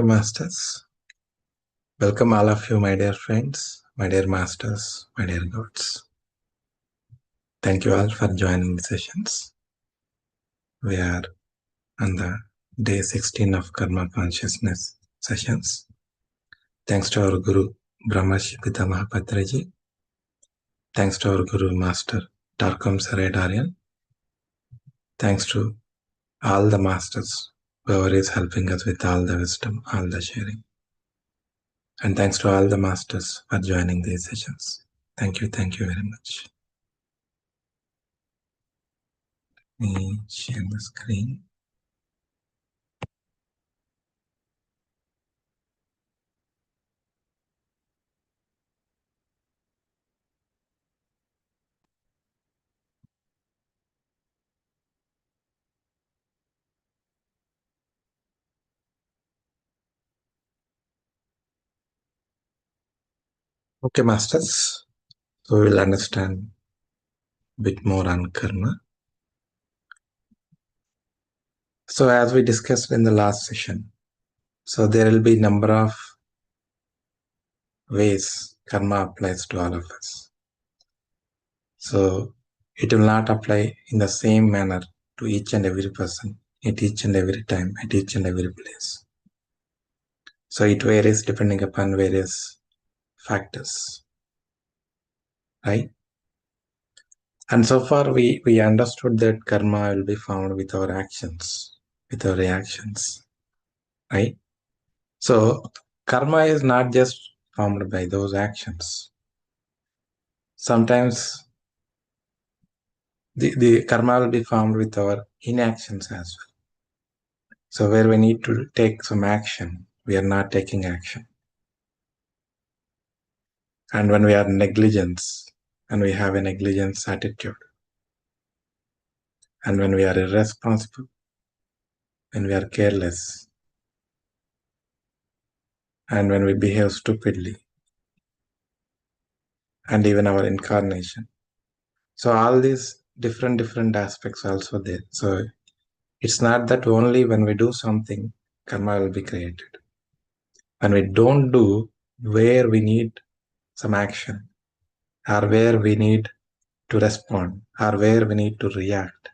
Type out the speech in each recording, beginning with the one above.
Masters. Welcome all of you, my dear friends, my dear masters, my dear gods. Thank you all for joining the sessions. We are on the day 16 of Karma Consciousness sessions. Thanks to our Guru, Brahmashi Pitamaha Patraji. Thanks to our Guru Master, Tarkam Saradarian. Thanks to all the masters, whoever is helping us with all the wisdom, all the sharing. And thanks to all the masters for joining these sessions. Thank you very much. Let me share the screen. Okay, masters. So we'll understand a bit more on karma. So as we discussed in the last session, so there will be number of ways karma applies to all of us. So it will not apply in the same manner to each and every person, at each and every time, at each and every place. So it varies depending upon various factors, right? And so far we understood that karma will be found with our actions, with our reactions, right? So karma is not just formed by those actions. Sometimes the karma will be formed with our inactions as well. So where we need to take some action, we are not taking action. And when we are negligence, and we have a negligence attitude, and when we are irresponsible, when we are careless, and when we behave stupidly, and even our incarnation. So all these different aspects also there. So it's not that only when we do something, karma will be created. When we don't do, where we need some action, or where we need to respond, or where we need to react,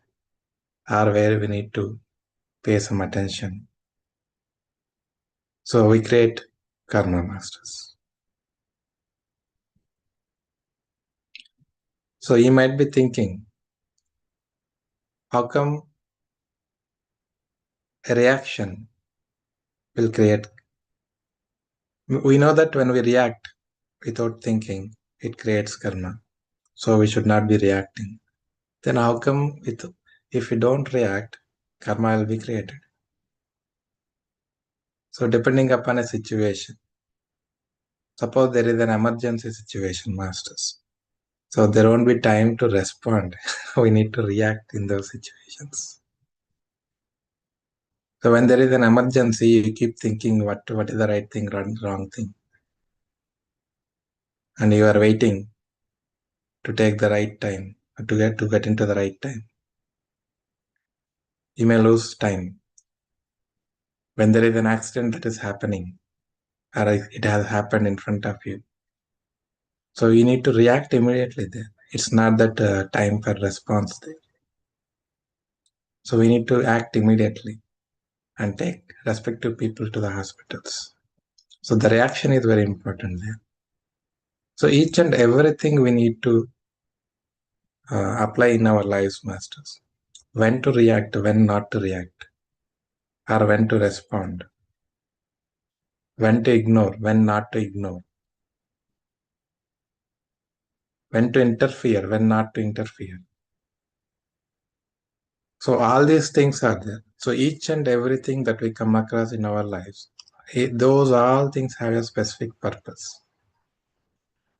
or where we need to pay some attention. So we create karma, masters. So you might be thinking, how come a reaction will create? We know that when we react without thinking, it creates karma. So we should not be reacting. Then how come if we don't react, karma will be created? So depending upon a situation, suppose there is an emergency situation, masters. So there won't be time to respond. We need to react in those situations. So when there is an emergency, you keep thinking what is the right thing, wrong thing. And you are waiting to take the right time, to get into the right time. You may lose time. When there is an accident that is happening, or it has happened in front of you, so you need to react immediately there. It's not that time for response there. So we need to act immediately and take respective people to the hospitals. So the reaction is very important there. So each and everything we need to apply in our lives, masters. When to react, when not to react, or when to respond. When to ignore, when not to ignore. When to interfere, when not to interfere. So all these things are there. So each and everything that we come across in our lives, those all things have a specific purpose.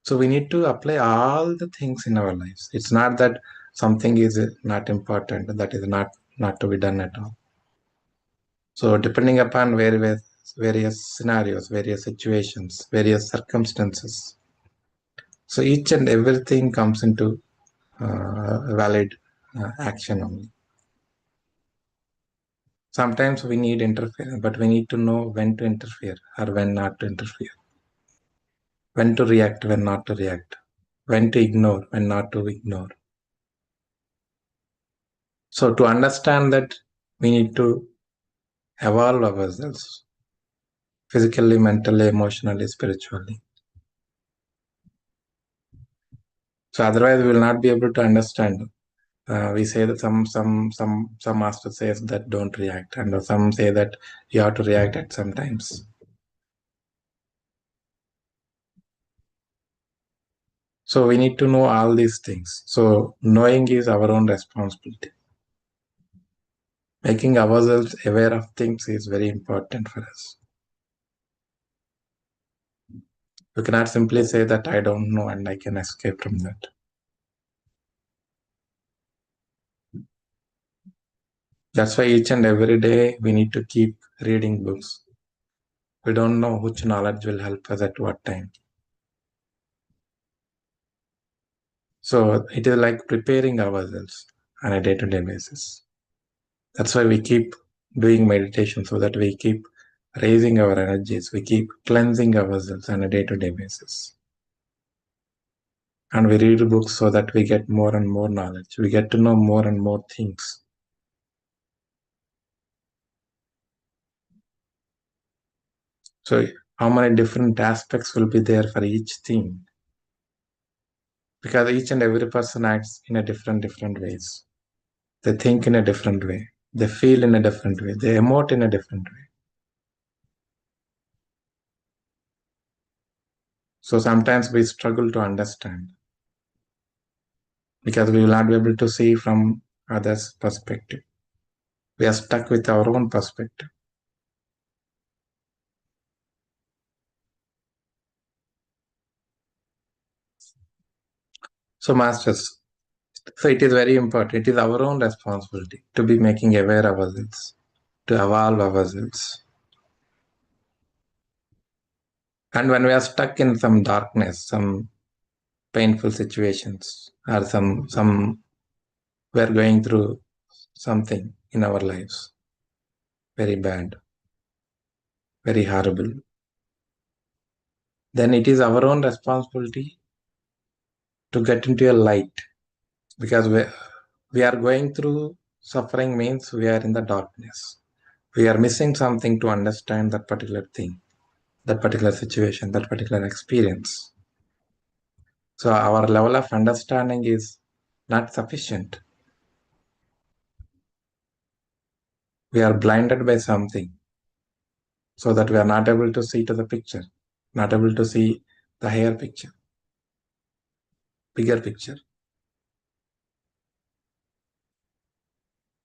So we need to apply all the things in our lives. It's not that something is not important, that is not to be done at all. So depending upon various scenarios, various situations, various circumstances. So each and everything comes into valid action only. Sometimes we need interference, but we need to know when to interfere or when not to interfere, when to react, when not to react, when to ignore, when not to ignore. So to understand that, we need to evolve ourselves physically, mentally, emotionally, spiritually. So otherwise, we will not be able to understand. We say that some master says that don't react, and some say that you have to react at some times. So we need to know all these things. So knowing is our own responsibility. Making ourselves aware of things is very important for us. You cannot simply say that I don't know and I can escape from that. That's why each and every day we need to keep reading books. We don't know which knowledge will help us at what time. So it is like preparing ourselves on a day-to-day basis. That's why we keep doing meditation, so that we keep raising our energies. We keep cleansing ourselves on a day-to-day basis. And we read books so that we get more and more knowledge. We get to know more and more things. So how many different aspects will be there for each theme? Because each and every person acts in a different ways. They think in a different way. They feel in a different way. They emote in a different way. So sometimes we struggle to understand, because we will not be able to see from others' perspective. We are stuck with our own perspective. So masters, so it is very important. It is our own responsibility to be making aware ourselves, to evolve ourselves. And when we are stuck in some darkness, some painful situations, or some we are going through something in our lives, very bad, very horrible, then it is our own responsibility to get into a light, because we are going through suffering means we are in the darkness. We are missing something to understand that particular thing, that particular situation, that particular experience. So our level of understanding is not sufficient. We are blinded by something, so that we are not able to see to the picture, not able to see the higher picture, bigger picture.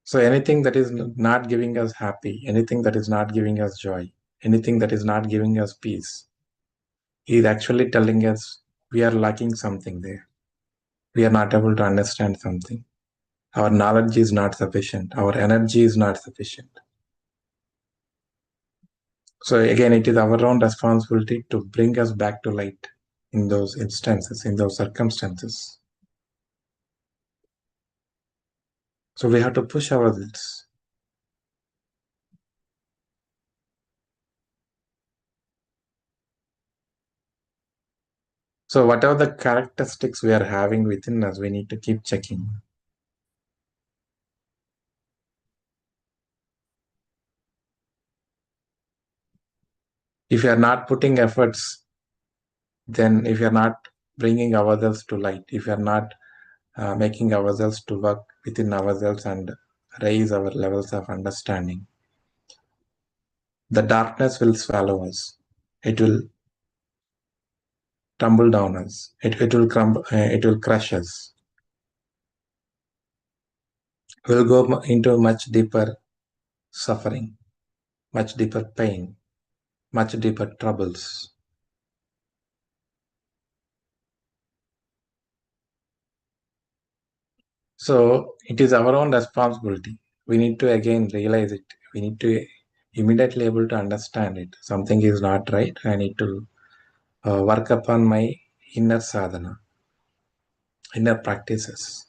So anything that is not giving us happy, anything that is not giving us joy, anything that is not giving us peace, is actually telling us we are lacking something there. We are not able to understand something. Our knowledge is not sufficient. Our energy is not sufficient. So again, it is our own responsibility to bring us back to light in those instances, in those circumstances. So we have to push ourselves. So whatever the characteristics we are having within us, we need to keep checking. If you are not putting efforts, then if you are not bringing ourselves to light, if you are not making ourselves to work within ourselves and raise our levels of understanding, the darkness will swallow us. It will tumble down us. It will crumble. It will crush us. We'll go into much deeper suffering, much deeper pain, much deeper troubles. So it is our own responsibility. We need to again realize it. We need to immediately able to understand it. Something is not right. I need to work upon my inner sadhana, inner practices.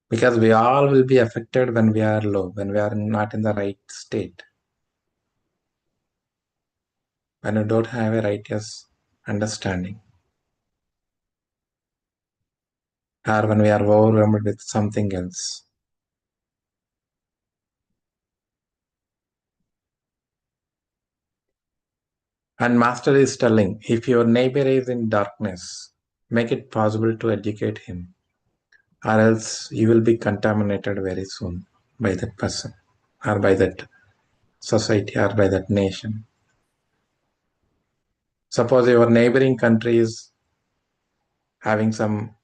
Because we all will be affected when we are low, when we are not in the right state, when we don't have a righteous understanding, or when we are overwhelmed with something else. And Master is telling, if your neighbor is in darkness, make it possible to educate him, or else you will be contaminated very soon by that person, or by that society, or by that nation. Suppose your neighboring country is having some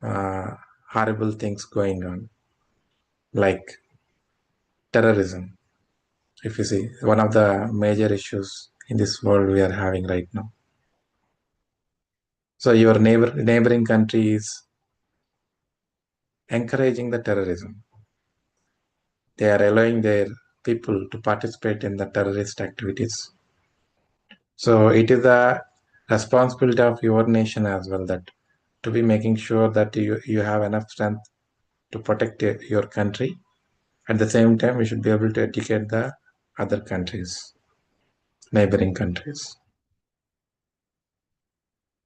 horrible things going on, like terrorism. If you see, one of the major issues in this world we are having right now. So your neighboring country is encouraging the terrorism. They are allowing their people to participate in the terrorist activities. So it is the responsibility of your nation as well, that to be making sure that you have enough strength to protect your country. At the same time, we should be able to educate the other countries, neighboring countries.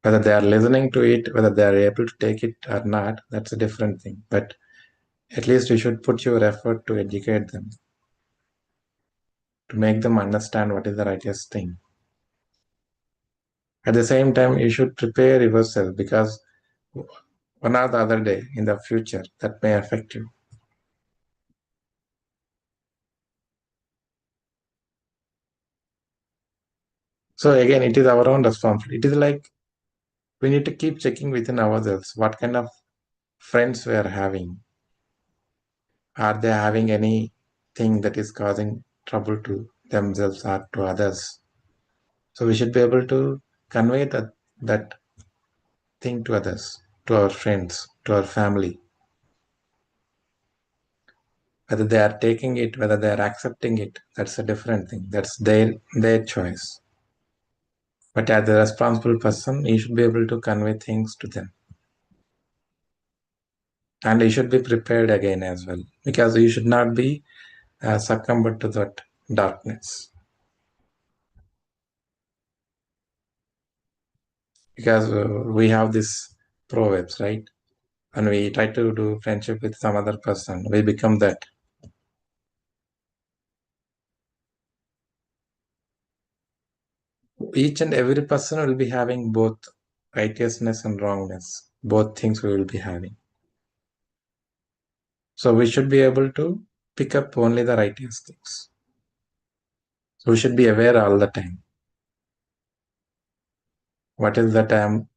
Whether they are listening to it, whether they are able to take it or not, that's a different thing. But at least you should put your effort to educate them, to make them understand what is the righteous thing. At the same time, you should prepare yourself, because one or the other day in the future that may affect you. So again, it is our own responsibility. It is like we need to keep checking within ourselves what kind of friends we are having. Are they having anything that is causing trouble to themselves or to others? So we should be able to convey that thing to others, to our friends, to our family. Whether they are taking it, whether they are accepting it, that's a different thing. That's their choice. But as a responsible person, you should be able to convey things to them. And you should be prepared again as well, because you should not be succumbed to that darkness. Because we have this proverbs, right? When we try to do friendship with some other person, we become that. Each and every person will be having both righteousness and wrongness. Both things we will be having. So we should be able to pick up only the righteous things. So we should be aware all the time. What is that I am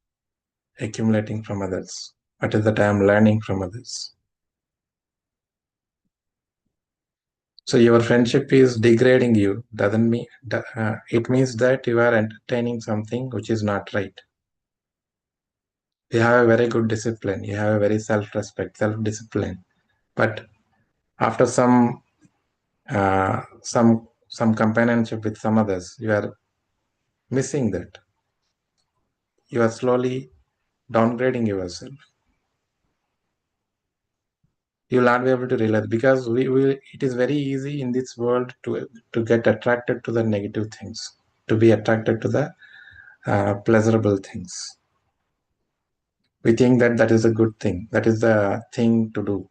accumulating from others? What is that I am learning from others? So your friendship is degrading you, doesn't mean it means that you are entertaining something which is not right. You have a very good discipline. You have a very self-respect, self-discipline. But after some companionship with some others, you are missing that. You are slowly downgrading yourself. You will not be able to realize, because it is very easy in this world to get attracted to the negative things, to be attracted to the pleasurable things. We think that that is a good thing. That is the thing to do.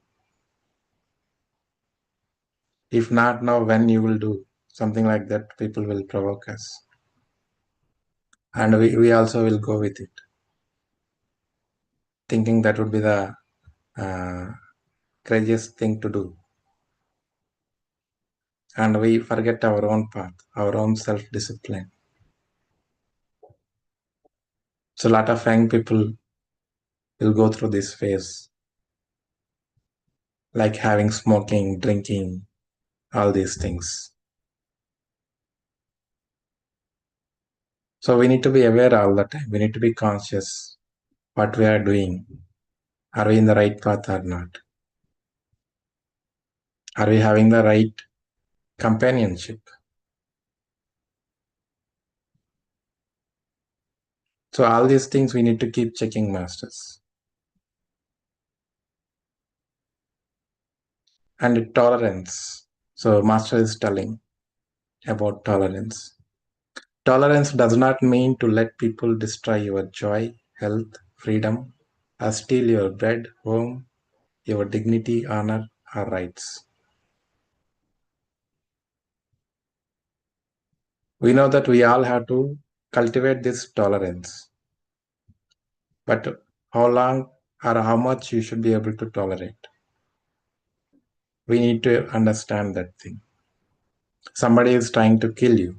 If not now, when you will do something like that, people will provoke us. And we also will go with it, thinking that would be the uh, craziest thing to do. And we forget our own path, our own self-discipline. So a lot of young people will go through this phase, like having smoking, drinking, all these things. So we need to be aware all the time. We need to be conscious what we are doing. Are we in the right path or not? Are we having the right companionship? So all these things we need to keep checking, masters. And tolerance. So master is telling about tolerance. Tolerance does not mean to let people destroy your joy, health, freedom, or steal your bread, home, your dignity, honor, or rights. We know that we all have to cultivate this tolerance. But how long or how much you should be able to tolerate? We need to understand that thing. Somebody is trying to kill you.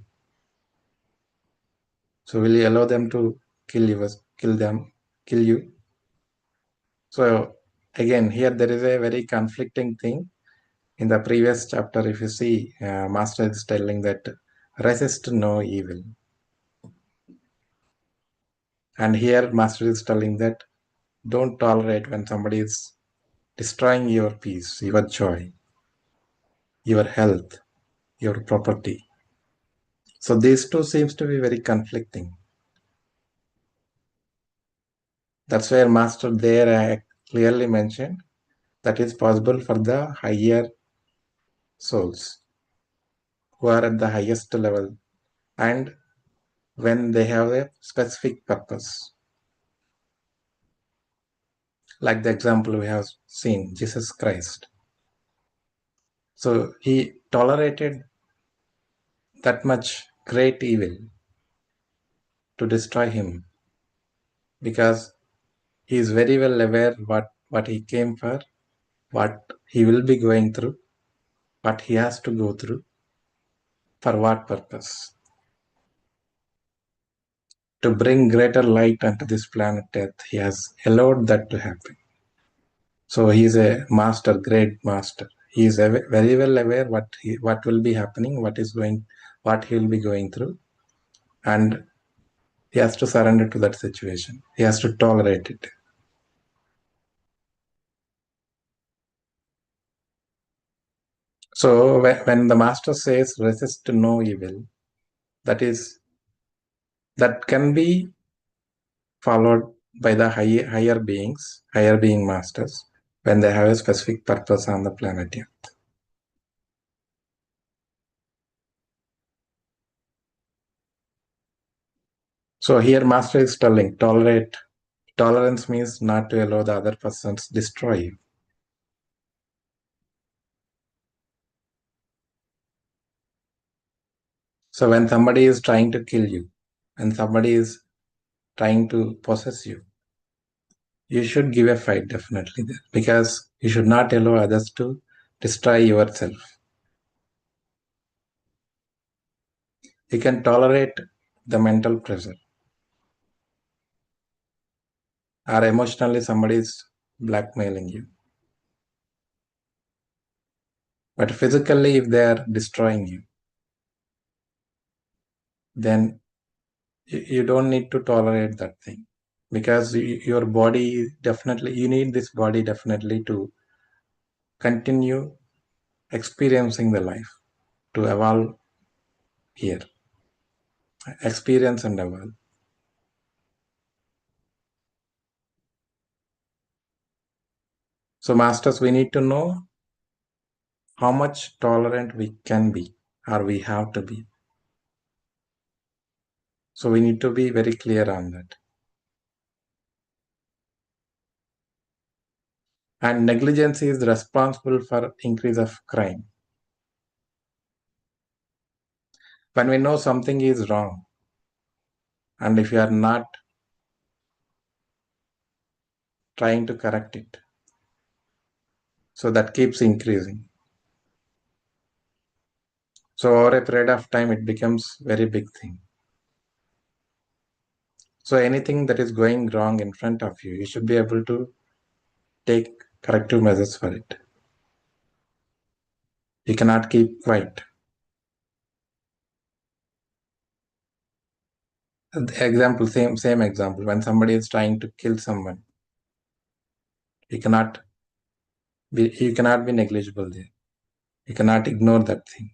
So will you allow them to kill you? So again, here there is a very conflicting thing. In the previous chapter, if you see, Master is telling that resist no evil. And here Master is telling that don't tolerate when somebody is destroying your peace, your joy, your health, your property. So these two seems to be very conflicting. That's where Master there clearly mentioned that is possible for the higher souls who are at the highest level and when they have a specific purpose. Like the example we have seen, Jesus Christ. So he tolerated that much great evil to destroy him because he is very well aware what he came for, what he will be going through, what he has to go through, for what purpose. To bring greater light onto this planet Earth, he has allowed that to happen. So he is a master, great master. He is very well aware what will be happening, what he will be going through, and he has to surrender to that situation. He has to tolerate it. So when the master says resist no evil, that can be followed by the higher beings, higher being masters, when they have a specific purpose on the planet Earth. So here master is telling tolerate. Tolerance means not to allow the other persons destroy you. So when somebody is trying to kill you and somebody is trying to possess you, you should give a fight definitely there, because you should not allow others to destroy yourself. You can tolerate the mental pressure or emotionally somebody is blackmailing you. But physically, if they are destroying you, then you don't need to tolerate that thing, because your body definitely, you need this body definitely to continue experiencing the life, to evolve here, experience and evolve. So masters, we need to know how much tolerant we can be or we have to be. So we need to be very clear on that. And negligence is responsible for increase of crime. When we know something is wrong, and if you are not trying to correct it, so that keeps increasing. So over a period of time, it becomes very big thing. So anything that is going wrong in front of you, you should be able to take corrective measures for it. You cannot keep quiet. The example, same example. When somebody is trying to kill someone, you cannot be negligible there. You cannot ignore that thing.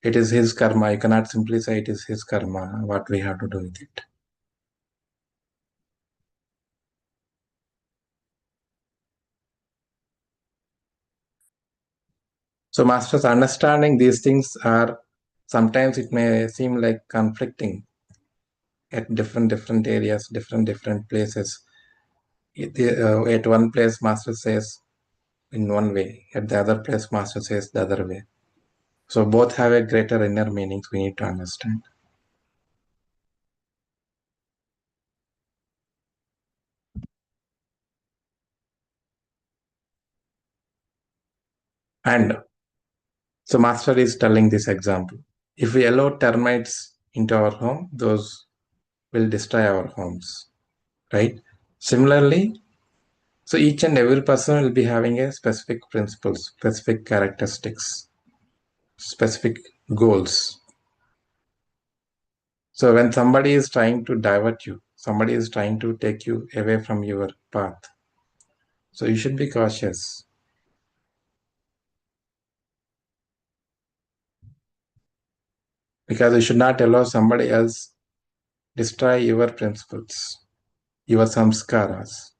It is his karma. You cannot simply say it is his karma. What we have to do with it. So masters understanding these things are, sometimes it may seem like conflicting at different areas, different places. At one place master says in one way, at the other place master says the other way. So both have a greater inner meanings we need to understand. And so master is telling this example. If we allow termites into our home, those will destroy our homes, right? Similarly, so each and every person will be having a specific principles, specific characteristics, specific goals. So when somebody is trying to divert you, somebody is trying to take you away from your path, so you should be cautious, because you should not allow somebody else destroy your principles, your samskaras,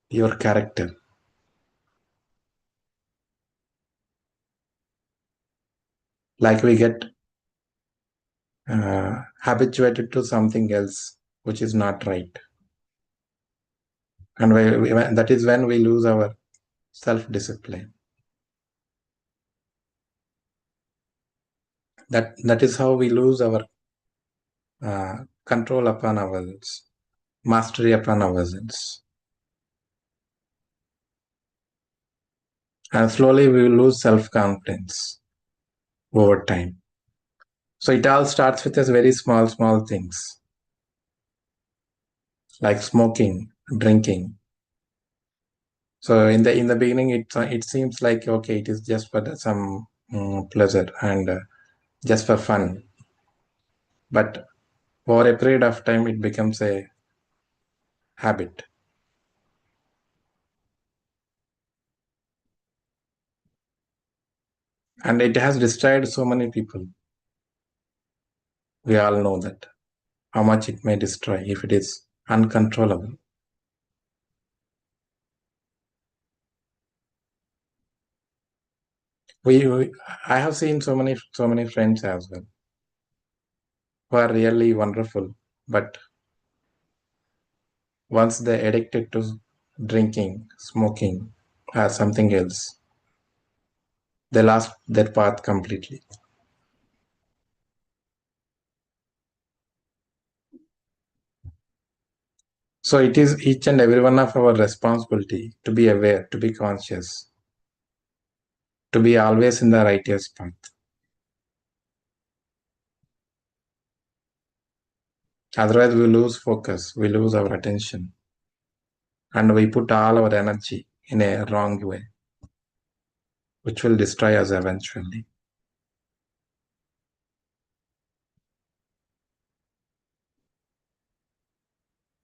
your character. Like we get habituated to something else which is not right, and that is when we lose our self-discipline. That is how we lose our control upon ourselves, mastery upon ourselves, and slowly we will lose self-confidence over time. So it all starts with us very small things like smoking, drinking. So in the beginning, it seems like okay, it is just for some pleasure and just for fun. But over a period of time, it becomes a habit, and it has destroyed so many people. We all know that how much it may destroy if it is uncontrollable. I have seen so many friends as well who are really wonderful, but once they addicted to drinking, smoking, or something else, they lost their path completely. So it is each and every one of our responsibility to be aware, to be conscious, to be always in the righteous path. Otherwise, we lose focus, we lose our attention, and we put all our energy in a wrong way, which will destroy us eventually.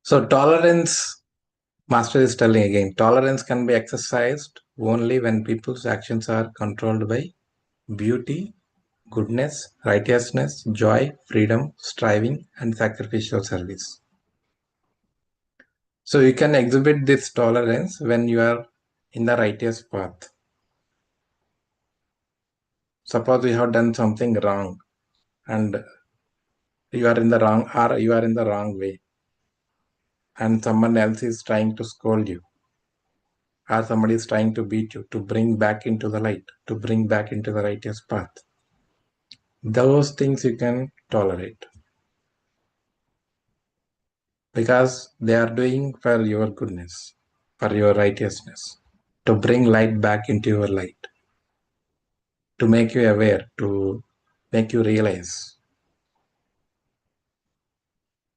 So tolerance, Master is telling again, tolerance can be exercised only when people's actions are controlled by beauty, goodness, righteousness, joy, freedom, striving, and sacrificial service. So you can exhibit this tolerance when you are in the righteous path. Suppose you have done something wrong and you are in the wrong, or you are in the wrong way, and someone else is trying to scold you, or somebody is trying to beat you to bring back into the light, to bring back into the righteous path. Those things you can tolerate because they are doing for your goodness, for your righteousness, to bring light back into your light, to make you aware, to make you realize.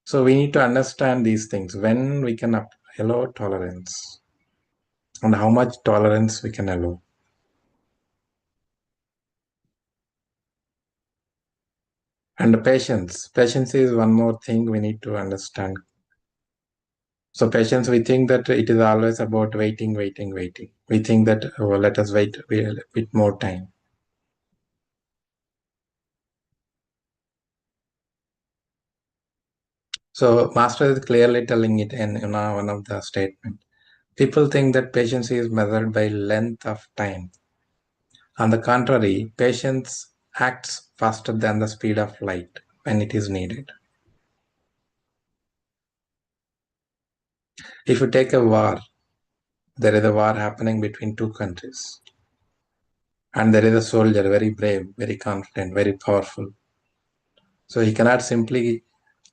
So we need to understand these things when we can allow tolerance and how much tolerance we can allow. And patience. Patience is one more thing we need to understand. So patience, we think that it is always about waiting. We think that, oh, let us wait a bit more time. So Master is clearly telling it in one of the statement. People think that patience is measured by length of time On the contrary, patience acts faster than the speed of light when it is needed. If you take a war, there is a war happening between two countries, and there is a soldier, very brave, very confident, very powerful. So he cannot simply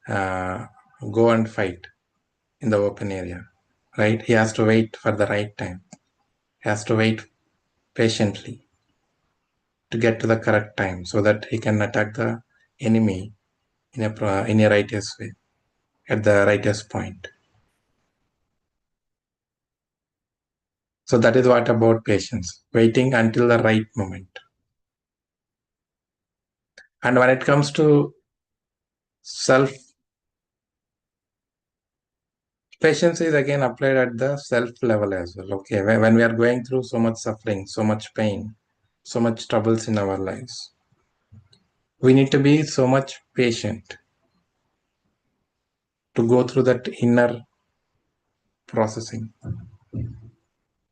go and fight in the open area, right? He has to wait for the right time. He has to wait patiently to get to the correct time so that he can attack the enemy in a righteous way, at the righteous point. So that is what about patience, waiting until the right moment. And when it comes to self, patience is again applied at the self level as well. Okay, when we are going through so much suffering, so much pain, so much troubles in our lives, we need to be so much patient to go through that inner processing.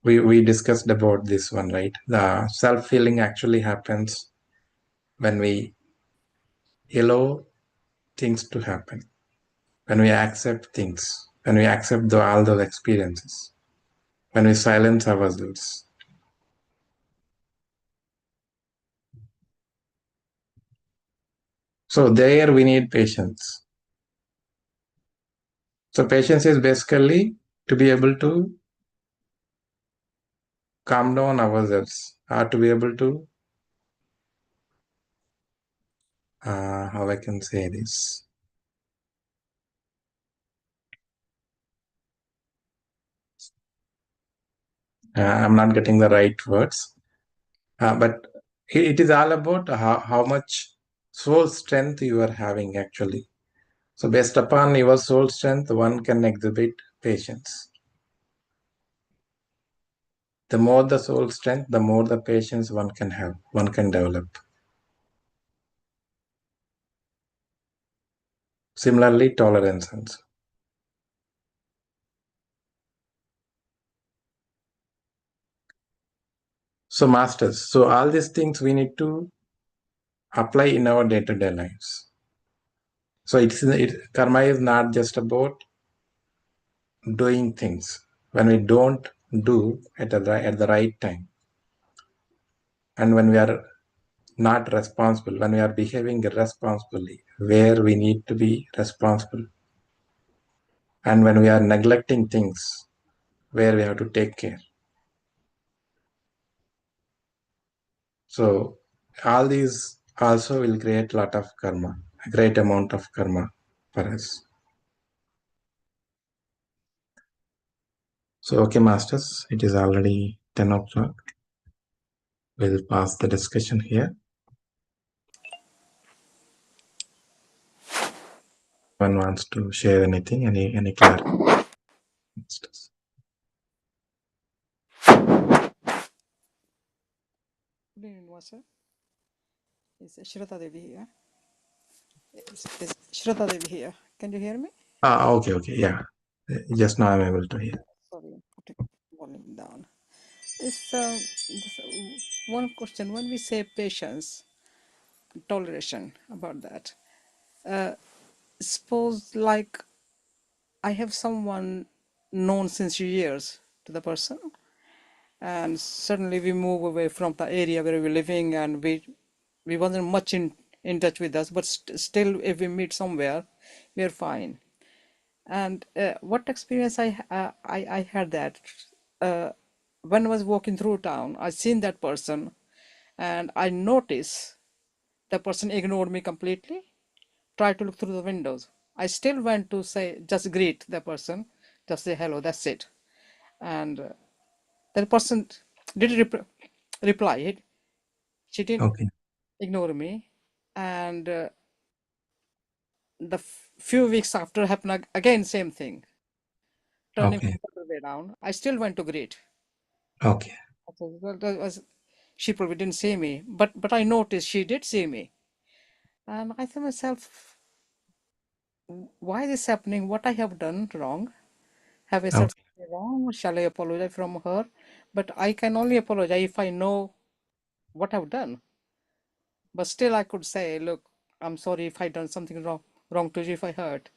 We discussed about this one, right? The self healing actually happens when we allow things to happen, when we accept things, when we accept all those experiences, when we silence ourselves. So there we need patience. So patience is basically to be able to calm down ourselves, or to be able to, how I can say this. I'm not getting the right words, but it is all about how much soul strength you are having actually. So based upon your soul strength, one can exhibit patience. The more the soul strength, the more the patience one can have, one can develop. Similarly, tolerance also. So masters, so all these things we need to apply in our day-to-day lives. So karma is not just about doing things. When we don't do at the right time, and when we are not responsible, when we are behaving irresponsibly, where we need to be responsible, and when we are neglecting things, where we have to take care. So all these also will create a lot of karma, a great amount of karma for us. So, okay, masters, it is already 10 o'clock. We'll pause the discussion here. One wants to share anything, any clarity? Masters. Good evening, Master. It's Shraddha Devi here. It's Shraddha Devi here. Can you hear me? Okay, yeah. Just now I'm able to hear. Sorry, I'm putting volume down. It's one question. When we say patience, toleration, about that, suppose like I have someone known since years to the person, and suddenly we move away from the area where we're living, and we wasn't much in touch with us, but still, if we meet somewhere, we're fine. And what experience I had that uh, when I was walking through town, I seen that person, and I noticed the person ignored me completely. Tried to look through the windows. I still went to say, just greet the person, just say hello. That's it. And that person did reply. She didn't Okay, ignore me, and the few weeks after happened again, same thing. Turning okay, from the other way around, I still went to greet. okay, I said, well, that was, she probably didn't see me, but I noticed she did see me, and I thought myself, why this happening? What I have done wrong? Have I said okay, something wrong? Shall I apologize from her? But I can only apologize if I know what I've done. But still, I could say, look, I'm sorry if I done something wrong to you, if I hurt.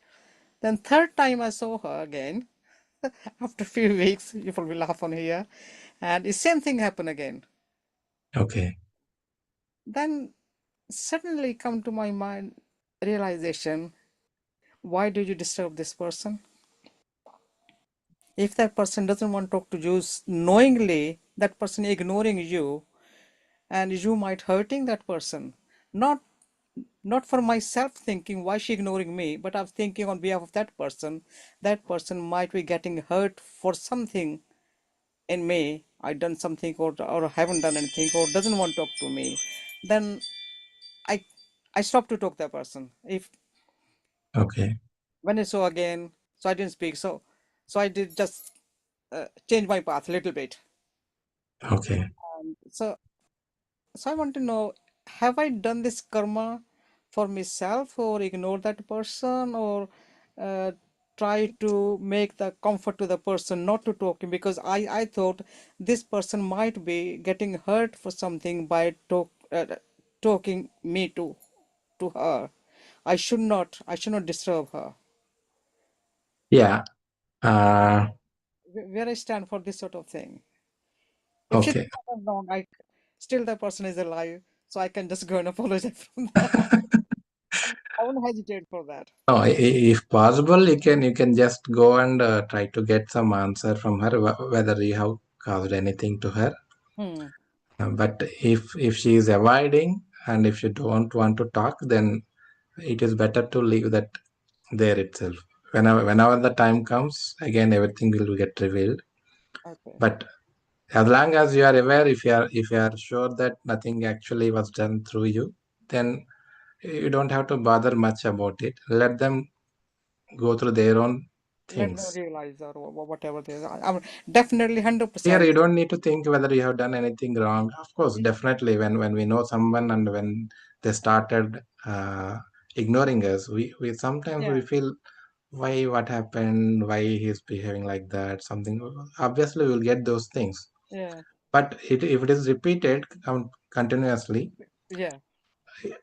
Then third time I saw her again, after a few weeks, you probably laugh on here, and the same thing happened again. Okay. Then suddenly come to my mind realization, why do you disturb this person? If that person doesn't want to talk to you, knowingly that person ignoring you, and you might hurting that person. Not not for myself thinking why she ignoring me, but I'm thinking on behalf of that person. That person might be getting hurt for something in me. I done something or haven't done anything or doesn't want to talk to me. Then I I stop to talk to that person. If Okay. when I saw again, so I didn't speak. So I did just change my path a little bit. Okay. So so I want to know, have I done this karma for myself or ignore that person or uh, try to make the comfort to the person not to talk him because I thought this person might be getting hurt for something by talking me to her. I should not disturb her. Yeah. Uh, Where I stand for this sort of thing. If she okay. thinks I'm wrong, I still the person is alive, so I can just go and apologize from that. I won't hesitate for that. No, if possible, you can just go and try to get some answer from her whether you have caused anything to her. Hmm. But if she is avoiding and if you don't want to talk, then it is better to leave that there itself. Whenever the time comes, again everything will get revealed. Okay. But as long as you are aware, if you are sure that nothing actually was done through you, then you don't have to bother much about it. Let them go through their own Let them things. realize or whatever they are. I'm definitely Here, 100%. you don't need to think whether you have done anything wrong. Of course, definitely, when we know someone and when they started ignoring us, we sometimes Yeah. we feel why, what happened, why he's behaving like that. Something obviously we'll get those things. Yeah. But if it is repeated continuously, Yeah.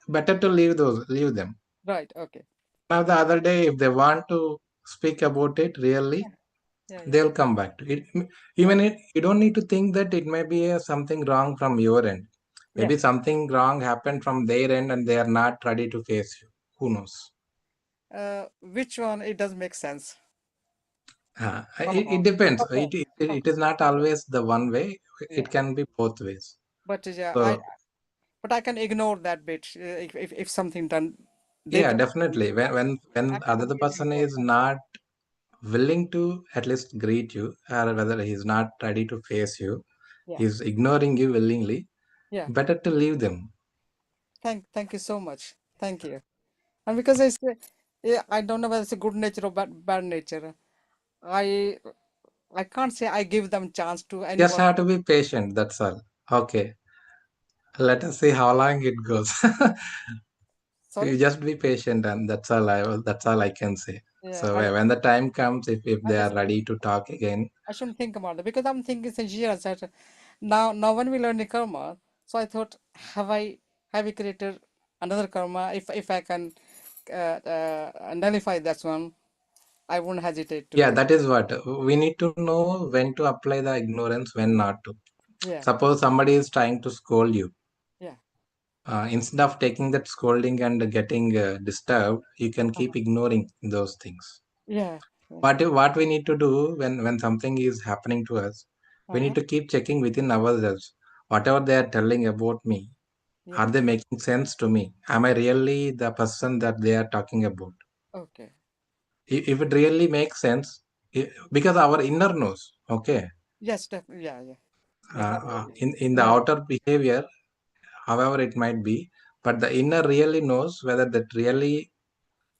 better to leave them. Right. Okay. Now the other day, if they want to speak about it really, Yeah. Yeah. Yeah. they'll come back to it. Oh, Even you don't need to think that it may be something wrong from your end. yeah. Maybe something wrong happened from their end and they are not ready to face you. Who knows? Which one? It does make sense It somehow. depends. Okay. It is not Okay. always the one way. It Yeah. can be both ways. But yeah, I So but I can ignore that bit if something done they yeah, done to me. definitely. When I other completely person ignore is that. not willing to at least greet you, or whether he's not ready to face you, Yeah. he's ignoring you willingly, Yeah. better to leave them. Thank you so much. Thank you. And because yeah, I don't know whether it's a good nature or bad nature. I I can't say I give them chance to Just anyone. have to be patient, that's all. Okay, let us see how long it goes. You Sorry? just be patient, and that's all I can say. Yeah, So when the time comes, if I they are just ready to talk again, I shouldn't think about that because I'm thinking since years that now when we learn the karma, so I thought have I created another karma if I can nullify that one, I won't hesitate to yeah, do. that is what we need to know, when to apply the ignorance, when not to. Yeah, Suppose somebody is trying to scold you. yeah, Instead of taking that scolding and getting disturbed, you can uh-huh. keep ignoring those things. Yeah, yeah, What we need to do when something is happening to us, we need uh-huh. to keep checking within ourselves. Whatever they are telling about me, are Yeah, they making sense to me? Am I really the person that they are talking about? okay. If it really makes sense, because our inner knows, okay, Yes, definitely. Yeah, yeah. Definitely. in the Yeah, outer behavior, however it might be, but the inner really knows whether that really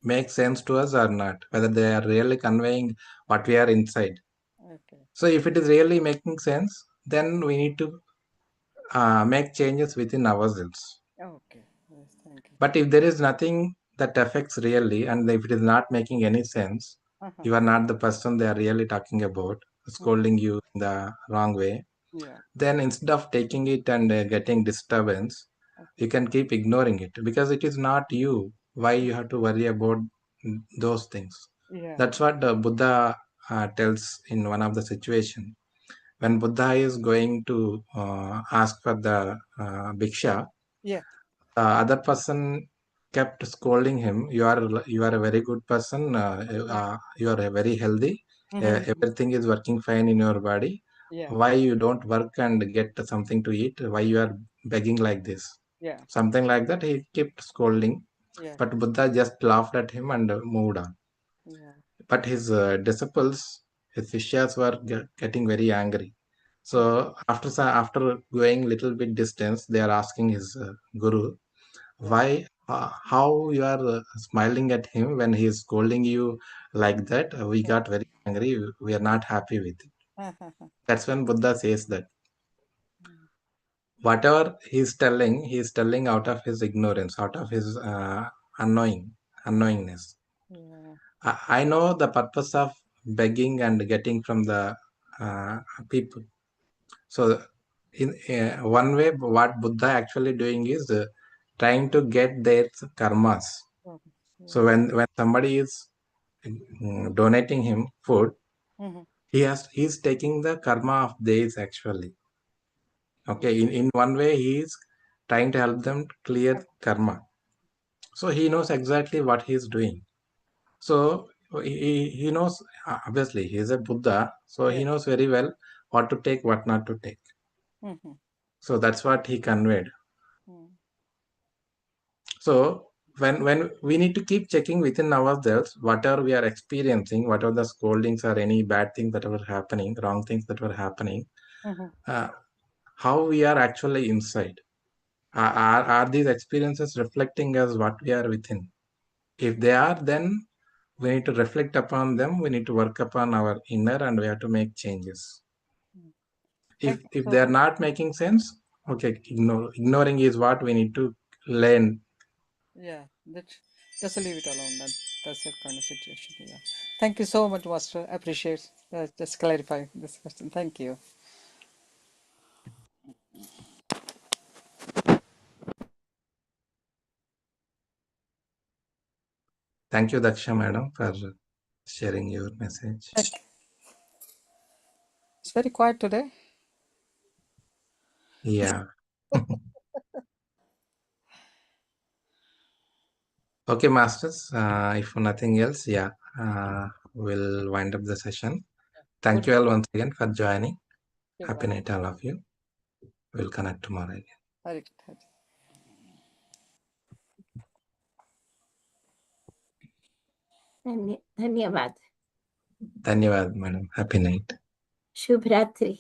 makes sense to us or not, whether they are really conveying what we are inside. okay. So if it is really making sense, then we need to make changes within ourselves. Okay. Yes, thank you. But if there is nothing that affects really, and if it is not making any sense, Uh-huh. you are not the person they are really talking about, Uh-huh. scolding you in the wrong way. Yeah. then instead of taking it and getting disturbance, you can keep ignoring it because it is not you. Why you have to worry about those things? Yeah. That's what the Buddha tells in one of the situation. When Buddha is going to ask for the bhiksha, Yeah. other person kept scolding him. You are a very good person. Yeah. You are very healthy. Mm-hmm. Everything is working fine in your body. Yeah. Why you don't work and get something to eat? Why you are begging like this? Yeah. Something like that. He kept scolding, Yeah. but Buddha just laughed at him and moved on. Yeah. But his disciples, his Shishyas were getting very angry. Mm. So after going little bit distance, they are asking his guru, Yeah. why, how you are smiling at him when he is scolding you like that? We got very angry. We are not happy with it. That's when Buddha says that whatever he is telling out of his ignorance, out of his unknowingness. Yeah. I know the purpose of begging and getting from the people. So, in one way, what Buddha actually doing is trying to get their karmas. Mm. So Yeah. when somebody is donating him food, Mm-hmm. he's taking the karma of theirs actually. Okay, Yeah. in one way he is trying to help them clear karma. So he knows exactly what he is doing. So he knows, obviously he is a Buddha, so Yeah. he knows very well what to take, what not to take. Mm-hmm. So that's what he conveyed. Mm. So when we need to keep checking within ourselves whatever we are experiencing, whatever the scoldings or any bad things that were happening, wrong things that were happening, Mm-hmm. uh, how we are actually inside. Are these experiences reflecting us what we are within? If they are, then we need to reflect upon them. We need to work upon our inner, and we have to make changes. Mm. If Thank you if so they are much. not making sense, okay, ignoring is what we need to learn. Yeah. That just leave it alone. That's the kind of situation. Yeah. Thank you so much, Master. Appreciate just clarify this question. Thank you. Thank you, Daksha madam, for sharing your message. It's very quiet today. Yeah. Okay, masters. If nothing else, yeah, we'll wind up the session. Thank Good. you all once again for joining. Happy Goodbye. night, all of you. We'll connect tomorrow again. Very good. धन्यवाद Dhanyavad, madam. Happy night. शुभ रात्रि